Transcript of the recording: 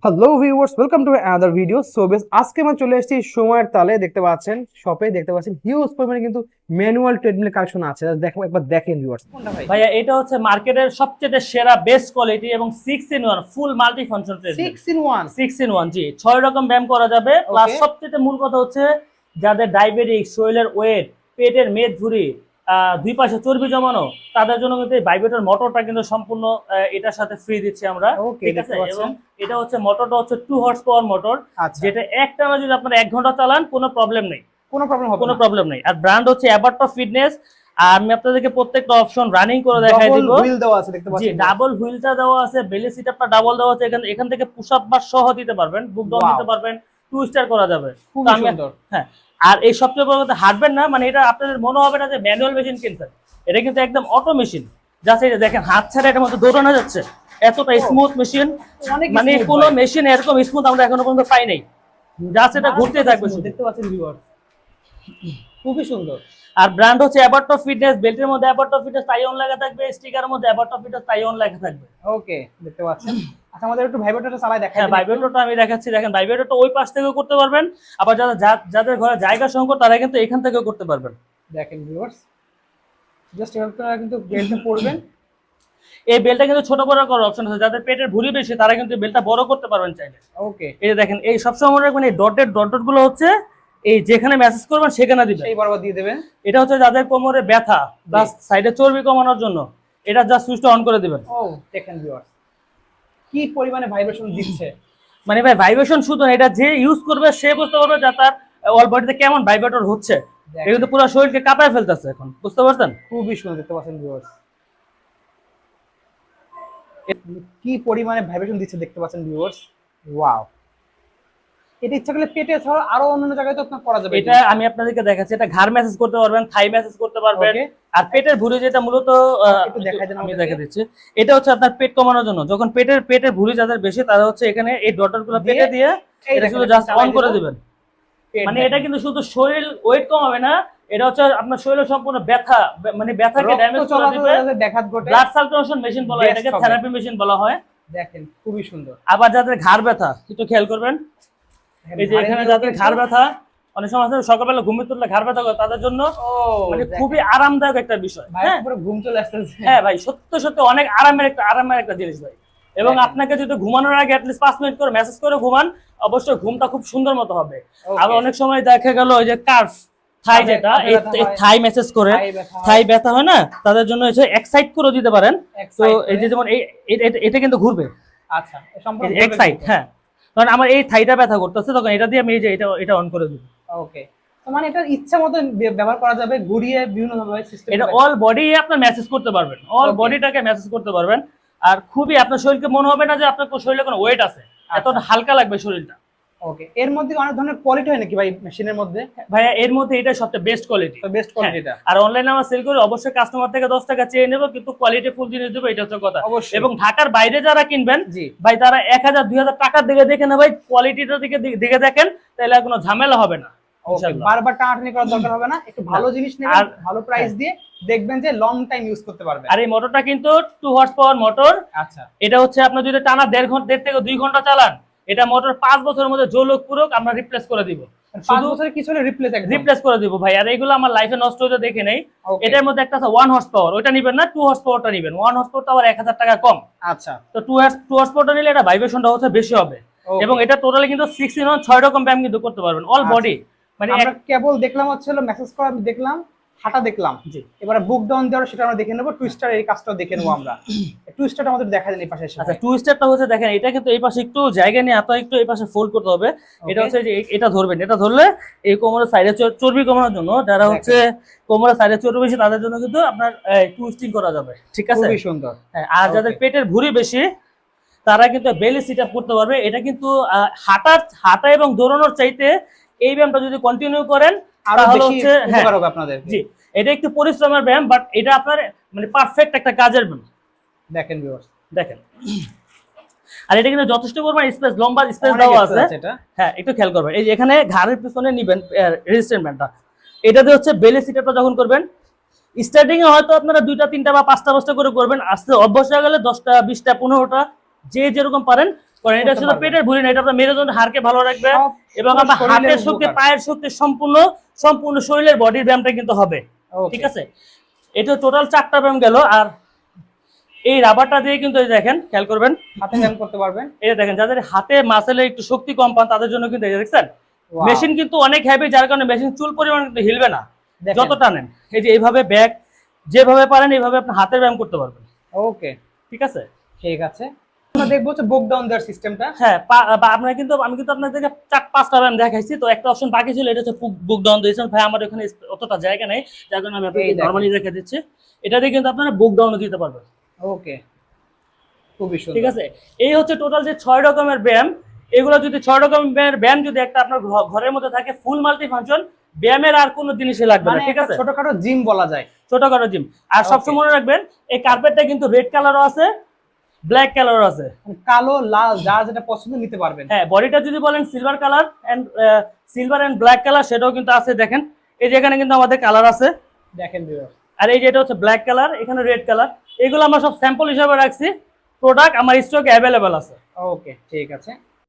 Hello viewers, welcome to another video. So বেশ আজকে আমরা চলে এসেছি সময়ের তালে। দেখতে পাচ্ছেন শপে, দেখতে পাচ্ছেন হিউজ পরিমাণে কিন্তু ম্যানুয়াল ট্রেডমিল কালেকশন আছে। দেখো একবার দেখেন ভিউয়ার্স। কোনটা ভাই? ভাইয়া এটা হচ্ছে মার্কেটের সবচেয়ে সেরা বেস্ট কোয়ালিটি এবং 6 in 1 full multi function treadmill. 6 in 1 জি 6 রকম ব্যায়াম করা যাবে। প্লাস সবচেয়ে মূল কথা হচ্ছে যাদের ডায়াবেটিস, শরীরের ওয়েট, পেটের মেদ ঝুরি, দুই পাশে চর্বি জমানো, তাদের জন্য কিন্তু এই ভাইব্রেটর মোটরটা কিন্তু সম্পূর্ণ এটার সাথে ফ্রি দিচ্ছি আমরা। ঠিক আছে, এবং এটা হচ্ছে মোটরটা হচ্ছে 2 হর্স পাওয়ার মোটর, যেটা একটানা যদি আপনারা 1 ঘন্টা চালান কোনো প্রবলেম নেই, কোনো প্রবলেম নেই। আর ব্র্যান্ড হচ্ছে অ্যাবার্টো ফিটনেস। আর আমি আপনাদেরকে প্রত্যেকটা অপশন রানিং করে দেখাই দিব। হুইল দেওয়া আছে, দেখতে পাচ্ছেন। জি, ডাবল হুইলটা দেওয়া আছে, বেলি সিটআপটা ডাবল দেওয়া আছে। এখান থেকে পুশ আপ বার সহ দিতে পারবেন, বুক ডাউন দিতে পারবেন, 2 স্টার করা যাবে। খুব সুন্দর। হ্যাঁ, আর এই সবচেয়ে বড় কথা হাঁটবেন না, মানে এটা আপনাদের মনে হবে না যে ম্যানুয়াল মেশিন কিনছেন। এটা কিন্তু একদম অটো মেশিন। জাস্ট এটা দেখেন, হাত ছাড়া এটার মধ্যে দৌড়ানো যাচ্ছে। এতটা স্মুথ মেশিন, মানে কোনো মেশিন এরকম স্মুথ আমরা এখনো পর্যন্ত পাই নাই। জাস্ট এটা ঘুরতে থাকবে, দেখতে পাচ্ছেন ভিউয়ার্স, খুবই সুন্দর। আর ব্র্যান্ড হচ্ছে অ্যাবার্টো ফিটনেস। বেল্টের মধ্যে অ্যাবার্টো ফিটনেস তাইওন লেখা থাকবে, স্টিকারের মধ্যে অ্যাবার্টো ফিটনেস তাইওন লেখা থাকবে। ওকে, দেখতে পাচ্ছেন। আচ্ছা, আমাদের একটু ভাইব্রেটরটা চালাই দেখাই। হ্যাঁ, ভাইব্রেটরটা আমি দেখাচ্ছি। দেখেন, ভাইব্রেটরটা ওই পাশ থেকেও করতে পারবেন, আবার যাদের ঘরে জায়গা সংকট তারা কিন্তু এখান থেকেও করতে পারবেন। দেখেন ভিউয়ার্স, জাস্ট এভাবে কিন্তু বেল্টটা পরবেন। এই বেলটা কিন্তু ছোট বড় করার অপশন আছে। যাদের পেটের ভুঁড়ি বেশি তারা কিন্তু বেলটা বড় করতে পারবেন চাইলে। ওকে, এই দেখেন, এই সবসময় মনে রাখবেন এই ডট গুলো হচ্ছে এই যেখানে মেসেজ করবেন সেখানে দিবেন, সেই বরাবর দিয়ে দেবেন। এটা হচ্ছে যাদের কোমরে ব্যথা বা সাইডে চর্বি কমানোর জন্য এটা জাস্ট সুইচটা অন করে দিবেন। ও দেখেন ভিউয়ার্স, কি পরিমাণে ভাইব্রেশন দিচ্ছে। মানে ভাই ভাইব্রেশন শুধু না, এটা যে ইউজ করবে সে বুঝতে পারবে যে তার অল বডিতে কেমন ভাইব্রেটর হচ্ছে। এটা কিন্তু পুরো শরীরকে কাঁপায় ফেলতেছে এখন, বুঝতে পারছেন? খুবই সুন্দর, দেখতে পাচ্ছেন ভিউয়ার্স, কি পরিমাণে ভাইব্রেশন দিচ্ছে দেখতে পাচ্ছেন ভিউয়ার্স। ওয়াও, এটা ইচ্ছা করলে পেটে ছাড়া আরো অন্যান্য জায়গায় তো আপনার করা যাবে। এটা আমি আপনাদেরকে দেখাচ্ছি। এটা ঘাড় মেসেজ করতে পারবেন, থাই মেসেজ করতে পারবেন। আর পেটের ভুঁড়ি যেটা মূলত আমি দেখা দিচ্ছি, এটা হচ্ছে আপনার পেট কমানোর জন্য। যখন পেটের ভুঁড়ি যাদের বেশি তারা হচ্ছে এখানে এই ডটরগুলো পেটে দিয়ে এটা শুধু জাস্ট অন করে দিবেন। মানে এটা কিন্তু শুধু শরীর ওয়েট কমাবে না, এটা হচ্ছে আপনার শরীরের সম্পূর্ণ ব্যথা, মানে ব্যথাকে ড্যামেজ করে দিবে। ব্লাড সার্কুলেশন মেশিন বলা হয়, এটাকে থেরাপি মেশিন বলা হয়। দেখেন, খুবই সুন্দর। আবার যাদের ঘাড় ব্যথা একটু খেয়াল করবেন, এই যে এখানে যাদের ঘাড় ব্যথা, অনেক সময় সকালবেলা ঘুমে তুললে ঘাড় ব্যথা করে, তাদের জন্য মানে খুবই আরামদায়ক একটা বিষয়। হ্যাঁ, পুরো ঘুম চলে আসতেছে। হ্যাঁ ভাই, সত্যি অনেক আরামের একটা জিনিস ভাই। এবং আপনাকে যদি ঘুমানোর আগে অ্যাটলিস্ট 5 মিনিট করে মেসেজ করে ঘুমান, অবশ্যই ঘুমটা খুব সুন্দর মতো হবে। আবার অনেক সময় দেখা গেল ওই যে কার্ভ থাই, যেটা এই থাই মেসেজ করে থাই ব্যথা হয় না, তাদের জন্য হচ্ছে এক্সাইট করে দিতে পারেন। তো এই যে যেমন এটা কিন্তু ঘুরবে। আচ্ছা, সম্পূর্ণ এক্সাইট। হ্যাঁ, কারণ আমার এই থাইটা ব্যথা করতেছে, তখন এটা দিয়ে আমি এই যে এটা অন করে দিব। ওকে, তো মানে এটা ইচ্ছা মতো ব্যবহার করা যাবে, ঘুরিয়ে বিভিন্ন ভাবে সিস্টেম। এটা অল বডি আপনি মেসেজ করতে পারবেন, অল বডিটাকে মেসেজ করতে পারবেন। আর খুবই আপনার শরীরকে মনে হবে না যে আপনার শরীরে কোনো ওয়েট আছে, এতটা হালকা লাগবে শরীরটা। ওকে, এর মধ্যে অনেক ধরনের কোয়ালিটি হয় নাকি ভাই মেশিনের মধ্যে? ভাইয়া এর মধ্যে এটা সবচেয়ে বেস্ট কোয়ালিটি। তো বেস্ট কোয়ালিটিটা। আর অনলাইনে আমরা সেল করি, অবশ্যই কাস্টমার থেকে 10 টাকা চেয়ে নেব, কিন্তু কোয়ালিটি ফুল জিনিস দেব, এটা হচ্ছে কথা। এবং ঢাকার বাইরে যারা কিনবেন ভাই, তারা 1000 2000 টাকার দিকে দেখে না ভাই, কোয়ালিটিটার দিকে দেখেন, তাহলে কোনো ঝামেলা হবে না। বারবার টানাটানি করার দরকার হবে না, একটু ভালো জিনিস নেবেন, ভালো প্রাইস দিয়ে দেখবেন যে লং টাইম ইউজ করতে পারবেন। আর এই মোটরটা কিন্তু 2 হর্স পাওয়ার মোটর। আচ্ছা, এটা হচ্ছে আপনি যদি টানা 1.5 থেকে 2 ঘন্টা চালান, এটা মোটর 5 বছরের মধ্যে জৌলক পুরক আমরা রিপ্লেস করে দিব। 5 বছরের কিছু হলে রিপ্লেস করে দিব ভাই। আর এগুলো আমার লাইফে নষ্ট হতে দেখে নেই। এটার মধ্যে একটা আছে 1 হর্স পাওয়ার, ওটা নিবেন না, 2 হর্স পাওয়ারটা নিবেন। 1 হর্স পাওয়ারটা আবার 1000 টাকা কম। আচ্ছা, তো 2 হর্স পাওয়ারটা নিলে এটা ভাইব্রেশনটা হচ্ছে বেশি হবে। এবং এটা টোটালি কিন্তু 6 in 1 6 রকম ব্যায়াম কিন্তু করতে পারবেন অল বডি। মানে আমরা কেবল দেখলাম হচ্ছে মেসেজ করা দেখলাম, হাঁটা দেখলাম, এবারে বুক ডাউন দেওয়ার সেটা আমরা দেখে নেব, টুইস্টার এই কাজটাও দেখে নেব আমরা। টুইস্টারটা আমাদের দেখা দেন এই পাশে এসে। আচ্ছা, টুইস্টারটা হচ্ছে দেখেন, এটা কিন্তু এই পাশে একটু জায়গা নিয়ে আপনারা একটু এই পাশে ফোল্ড করতে হবে। এটা হচ্ছে যে এটা ধরবেন, এটা ধরলে এই কোমরের সাইডে চর্বি কমানোর জন্য, যারা হচ্ছে কোমরের সাইডে চর্বি বেশি তাদের জন্য কিন্তু আপনার টুইস্টিং করা যাবে। ঠিক আছে, খুবই সুন্দর। আর যাদের পেটের ভুঁড়ি বেশি তারা কিন্তু বেলি সিট আপ করতে পারবে। এটা কিন্তু হাঁটা এবং দৌড়ানোর চাইতে এই ব্যায়ামটা যদি কন্টিনিউ করেন তাহলে হচ্ছে আপনাদের। জি, এটা একটু পরিশ্রমের ব্যায়াম, বাট এটা আপনার মানে পারফেক্ট একটা কাজের ব্যায়াম। দেখেন ভিউয়ার্স, দেখেন, আর এটা কিন্তু যথেষ্ট পরিমাণ স্পেস, লম্বা স্পেস দেওয়া আছে। হ্যাঁ, একটু খেয়াল করবেন, এই যে এখানে ঘাড়ের পিছনে নিবেন রেজিস্ট্যান্ট ব্যান্ডটা, এটাতে হচ্ছে বেলি সিট আপটা যখন করবেন, স্টার্টিং এ হয়তো আপনারা 2টা 3টা বা 5টা করে করবেন, আস্তে অভ্যাস হয়ে গেলে 10টা 20টা 15টা যে যেরকম পারেন করেন। এটা শুধু পেটের ভুঁড়ি না, এটা আপনার মেরুদণ্ড হাড়কে ভালো রাখবে এবং আপনার হাতের শক্তি, পায়ের শক্তি, সম্পূর্ণ শরীরের বডির ব্যায়ামটা কিন্তু হবে। ঠিক আছে, এটা টোটাল 4টা ব্যায়াম গেল। আর এই রাবারটা দিয়ে কিন্তু এই দেখেন, খেয়াল করবেন, হাতে ব্যায়াম করতে পারবেন। এই দেখেন, যাদের হাতে মাসেলে একটু শক্তি কম পান তাদের জন্য কিন্তু এই দেখছেন মেশিন কিন্তু অনেক হেভি, যার কারণে মেশিন চুল পরিমাণ কিন্তু হিলবে না যত টানেন। এই যে এইভাবে ব্যাক যেভাবে পারেন এইভাবে আপনি হাতের ব্যায়াম করতে পারবেন। ওকে, ঠিক আছে, ঠিক আছে। আমরা দেখবো হচ্ছে বুক ডাউন দেওয়ার সিস্টেমটা। হ্যাঁ, আপনারা কিন্তু আমি কিন্তু আপনাদেরকে 4-5টা ব্যায়াম দেখাইছি, তো একটা অপশন বাকি ছিল, এটা হচ্ছে বুক ডাউন দিয়েছেন ভাই, আমার এখানে অতটা জায়গা নেই, যার কারণে আমি আপনাকে নরমালি রেখে দিচ্ছি। এটা দিয়ে কিন্তু আপনারা বুক ডাউনও দিতে পারবেন। ওকে, খুবই সুন্দর। ঠিক আছে, এই হচ্ছে টোটাল যে 6 রকমের ব্যায়াম। এগুলো যদি 6 রকমের ব্যায়াম যদি একটা আপনার ঘরের মধ্যে থাকে, ফুল মাল্টি ফাংশন, ব্যায়ামের আর কোনো জিনিসই লাগবে না। ঠিক আছে, ছোটখাটো জিম বলা যায়, ছোটখাটো জিম। আর সবসময় মনে রাখবেন এই কার্পেটটা কিন্তু রেড কালারও আছে, ব্ল্যাক কালারও আছে, কালো লাল যার যেটা পছন্দ নিতে পারবেন। হ্যাঁ, বডিটা যদি বলেন silver colour and black colour, সেটাও কিন্তু আছে। দেখেন এই যে এখানে কিন্তু আমাদের কালার আছে, দেখেন ভিউয়ার। আর এই যে এটা হচ্ছে ব্ল্যাক কালার, এখানে রেড কালার। এগুলো আমরা সব স্যাম্পল হিসেবে রাখছি, প্রোডাক্ট আমার স্টকে অ্যাভেলেবেল আছে। ওকে, ঠিক আছে।